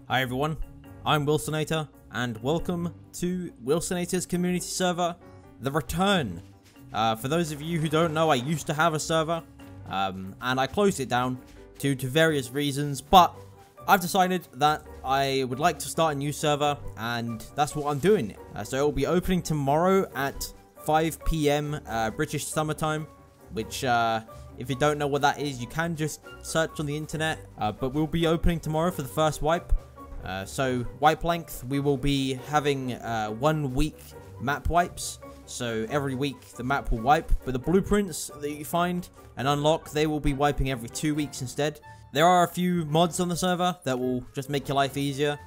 Hi everyone, I'm Wilsonator, and welcome to Wilsonator's community server, The Return. For those of you who don't know, I used to have a server, and I closed it down due to various reasons, but I've decided that I would like to start a new server, and that's what I'm doing. So it will be opening tomorrow at 5 PM British summertime, which if you don't know what that is, you can just search on the internet, but we'll be opening tomorrow for the first wipe. So wipe length, we will be having 1 week map wipes. So every week the map will wipe, but the blueprints that you find and unlock, they will be wiping every 2 weeks instead. There are a few mods on the server that will just make your life easier.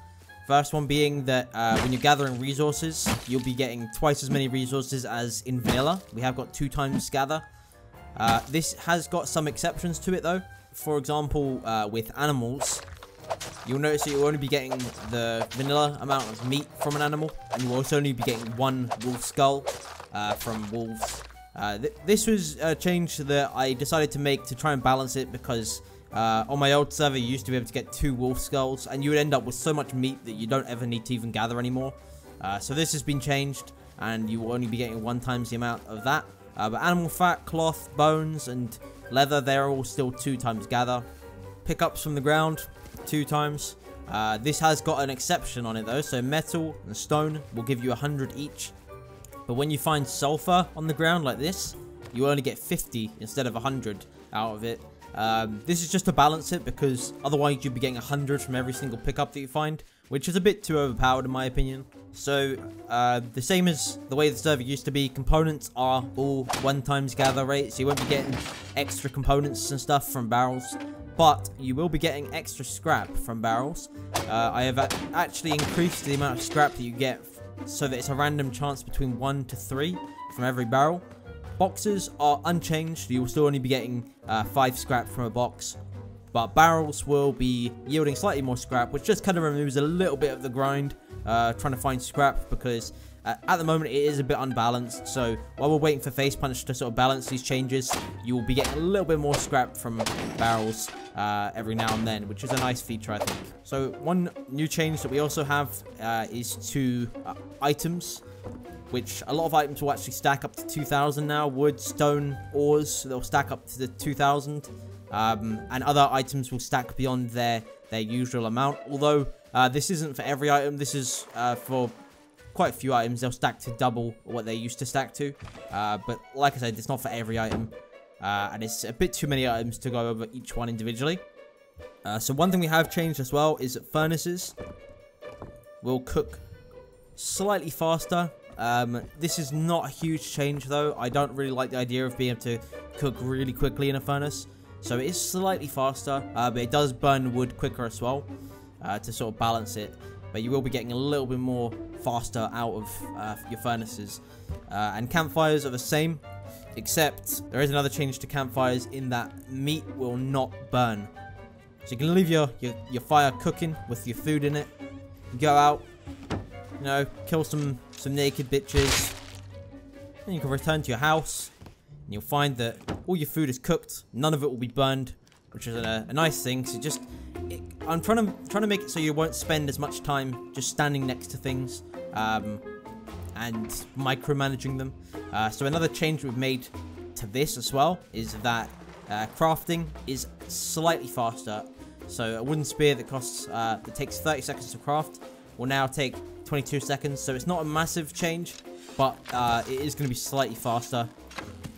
First one being that when you're gathering resources, you'll be getting twice as many resources as in vanilla. We have got 2 times gather. This has got some exceptions to it though. For example, with animals, you'll notice that you'll only be getting the vanilla amount of meat from an animal, and you'll also only be getting 1 wolf skull from wolves. This was a change that I decided to make to try and balance it, because on my old server you used to be able to get 2 wolf skulls, and you would end up with so much meat that you don't ever need to even gather anymore. So this has been changed, and you will only be getting 1 times the amount of that. But animal fat, cloth, bones, and leather, they're all still 2 times gather. Pickups from the ground, 2 times. This has got an exception on it though, so metal and stone will give you 100 each. But when you find sulfur on the ground like this, you only get 50 instead of 100 out of it. This is just to balance it, because otherwise you'd be getting 100 from every single pickup that you find, which is a bit too overpowered in my opinion. So the same as the way the server used to be, components are all 1 times gather rate, so you won't be getting extra components and stuff from barrels, but you will be getting extra scrap from barrels. I have actually increased the amount of scrap that you get so that it's a random chance between 1 to 3 from every barrel. Boxes are unchanged, you will still only be getting 5 scrap from a box, but barrels will be yielding slightly more scrap, which just kind of removes a little bit of the grind trying to find scrap, because at the moment it is a bit unbalanced. So while we're waiting for Face Punch to sort of balance these changes, you will be getting a little bit more scrap from barrels every now and then, which is a nice feature I think. So one new change that we also have is to items, which a lot of items will actually stack up to 2,000 now. Wood, stone, ores, they'll stack up to the 2,000. And other items will stack beyond their usual amount. Although this isn't for every item, this is for quite a few items. They'll stack to double what they used to stack to. But like I said, it's not for every item. And it's a bit too many items to go over each one individually. So one thing we have changed as well is that furnaces will cook slightly faster. This is not a huge change though. I don't really like the idea of being able to cook really quickly in a furnace. So it is slightly faster, but it does burn wood quicker as well, to sort of balance it. But you will be getting a little bit more faster out of your furnaces. And campfires are the same, except there is another change to campfires in that meat will not burn. So you can leave your fire cooking with your food in it. You go out, you know, kill some naked bitches, and you can return to your house, and you'll find that all your food is cooked. None of it will be burned, which is a nice thing. So I'm trying to make it so you won't spend as much time just standing next to things and micromanaging them. So another change we've made to this as well is that crafting is slightly faster. So a wooden spear that takes 30 seconds to craft will now take 22 seconds. So it's not a massive change, but it is going to be slightly faster,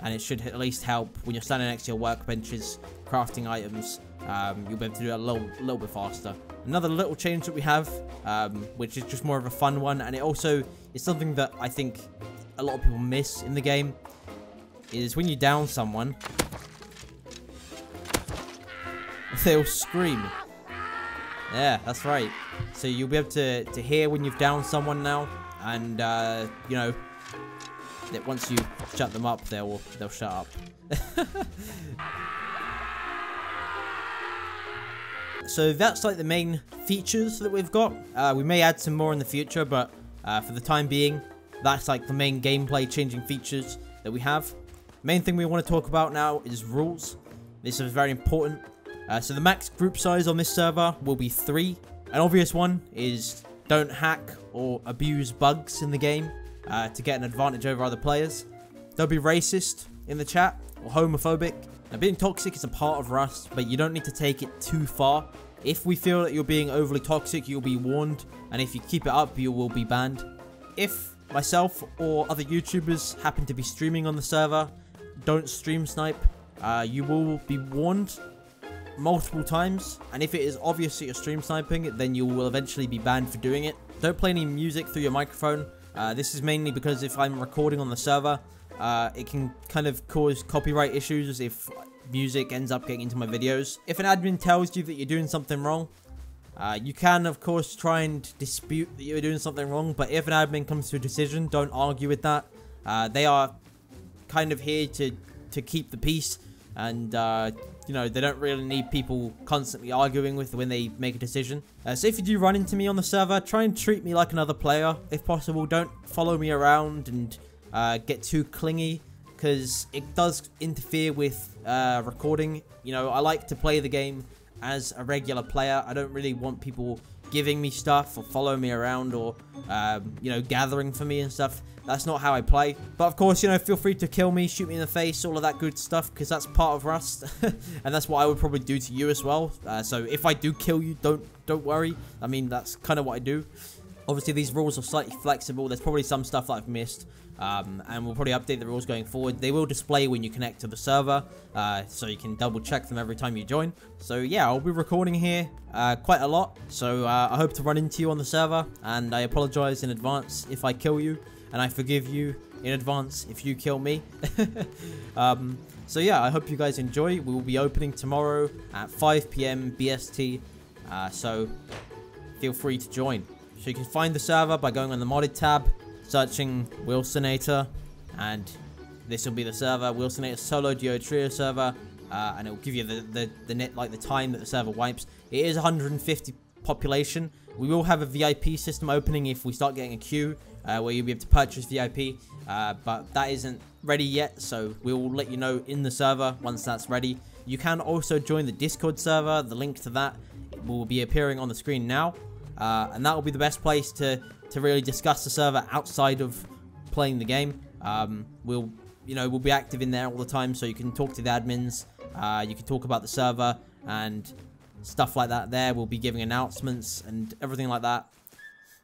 and it should at least help when you're standing next to your workbenches crafting items. You'll be able to do it a little bit faster. Another little change that we have, which is just more of a fun one, and it also is something that I think a lot of people miss in the game, is when you down someone, they'll scream. Yeah, that's right. So you'll be able to hear when you've downed someone now, and you know that once you shut them up, they'll shut up. So that's like the main features that we've got. We may add some more in the future, but for the time being, that's like the main gameplay changing features that we have. Main thing we want to talk about now is rules. This is very important. So the max group size on this server will be 3. An obvious one is don't hack or abuse bugs in the game to get an advantage over other players. Don't be racist in the chat or homophobic. Now, being toxic is a part of Rust, but you don't need to take it too far. If we feel that you're being overly toxic, you'll be warned, and if you keep it up, you will be banned. If myself or other YouTubers happen to be streaming on the server, don't stream snipe. You will be warned multiple times, and if it is obvious that you're stream sniping, then you will eventually be banned for doing it. Don't play any music through your microphone. This is mainly because if I'm recording on the server, it can kind of cause copyright issues if music ends up getting into my videos. If an admin tells you that you're doing something wrong, you can of course try and dispute that you're doing something wrong, but if an admin comes to a decision, don't argue with that. They are kind of here to keep the peace, and you know, they don't really need people constantly arguing with when they make a decision. So if you do run into me on the server, try and treat me like another player if possible. Don't follow me around and get too clingy, because it does interfere with recording. You know, I like to play the game as a regular player. I don't really want people giving me stuff or following me around or you know, gathering for me and stuff. That's not how I play. But of course, you know, feel free to kill me, shoot me in the face, all of that good stuff, because that's part of Rust. And that's what I would probably do to you as well. So if I do kill you, don't worry. I mean, that's kind of what I do. Obviously, these rules are slightly flexible. There's probably some stuff that I've missed. And we'll probably update the rules going forward. They will display when you connect to the server, so you can double check them every time you join. So yeah, I'll be recording here quite a lot, so I hope to run into you on the server, and I apologize in advance if I kill you, and I forgive you in advance if you kill me. So yeah, I hope you guys enjoy. We will be opening tomorrow at 5 PM BST, so feel free to join. So you can find the server by going on the modded tab, searching Wilsonator, and this will be the server, Wilsonator solo duo trio server, and it will give you the net, like the time that the server wipes. It is 150 population. We will have a VIP system opening if we start getting a queue, where you'll be able to purchase VIP, but that isn't ready yet, so we will let you know in the server once that's ready. You can also join the Discord server. The link to that will be appearing on the screen now, and that will be the best place to really discuss the server outside of playing the game. We'll be active in there all the time, so you can talk to the admins, you can talk about the server and stuff like that there. We'll be giving announcements and everything like that.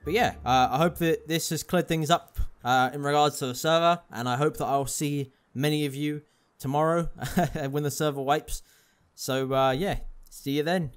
But yeah, I hope that this has cleared things up in regards to the server, and I hope that I'll see many of you tomorrow when the server wipes. So yeah, see you then.